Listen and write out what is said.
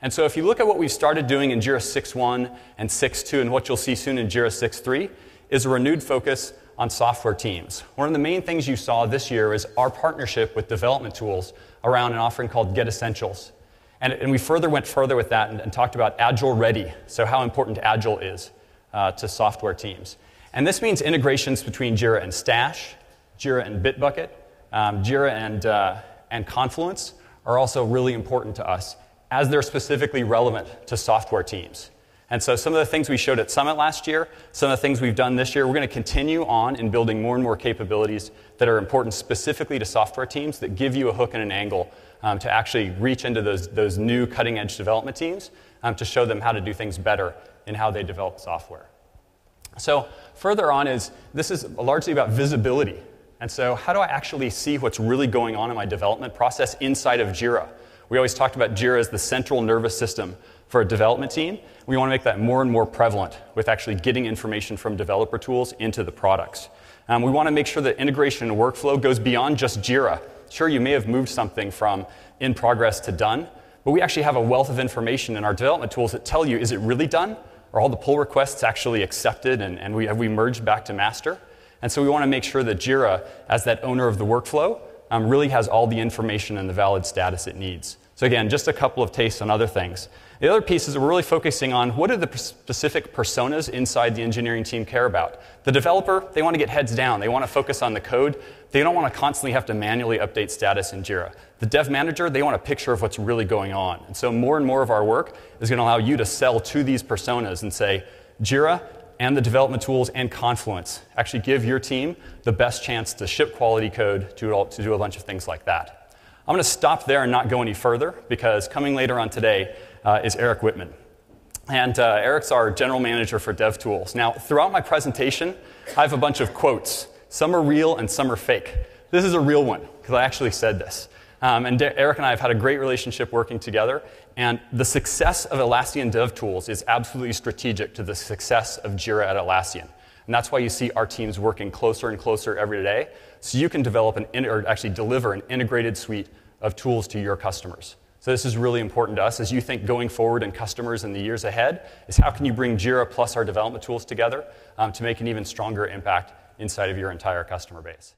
And so if you look at what we've started doing in JIRA 6.1 and 6.2 and what you'll see soon in JIRA 6.3 is a renewed focus on software teams. One of the main things you saw this year is our partnership with development tools around an offering called Get Essentials. And we went further with that and talked about Agile Ready, so how important Agile is to software teams. And this means integrations between JIRA and Stash, JIRA and Bitbucket, JIRA and Confluence are also really important to us as they're specifically relevant to software teams. And so some of the things we showed at Summit last year, some of the things we've done this year, we're going to continue on in building more and more capabilities that are important specifically to software teams that give you a hook and an angle to actually reach into those new cutting-edge development teams to show them how to do things better in how they develop software. So further on this is largely about visibility. And so how do I actually see what's really going on in my development process inside of JIRA? We always talked about JIRA as the central nervous system for a development team. We want to make that more and more prevalent with actually getting information from developer tools into the products. We want to make sure that integration and workflow goes beyond just JIRA. Sure, you may have moved something from in progress to done, but we actually have a wealth of information in our development tools that tell you, is it really done? Are all the pull requests actually accepted and have we merged back to master? And so we want to make sure that JIRA, as that owner of the workflow, really has all the information and the valid status it needs. So again, just a couple of tastes on other things. The other piece is that we're really focusing on what do the specific personas inside the engineering team care about. The developer, they want to get heads down. They want to focus on the code. They don't want to constantly have to manually update status in JIRA. The dev manager, they want a picture of what's really going on. And so more and more of our work is going to allow you to sell to these personas and say, JIRA and the development tools and Confluence actually give your team the best chance to ship quality code, to do a bunch of things like that. I'm going to stop there and not go any further because coming later on today is Eric Whitman. And Eric's our general manager for DevTools. Now, throughout my presentation, I have a bunch of quotes. Some are real and some are fake. This is a real one because I actually said this. And Eric and I have had a great relationship working together. And the success of Atlassian DevTools is absolutely strategic to the success of JIRA at Atlassian. And that's why you see our teams working closer and closer every day, so you can develop or actually deliver an integrated suite of tools to your customers. So this is really important to us as you think going forward in customers in the years ahead, is how can you bring JIRA plus our development tools together to make an even stronger impact inside of your entire customer base.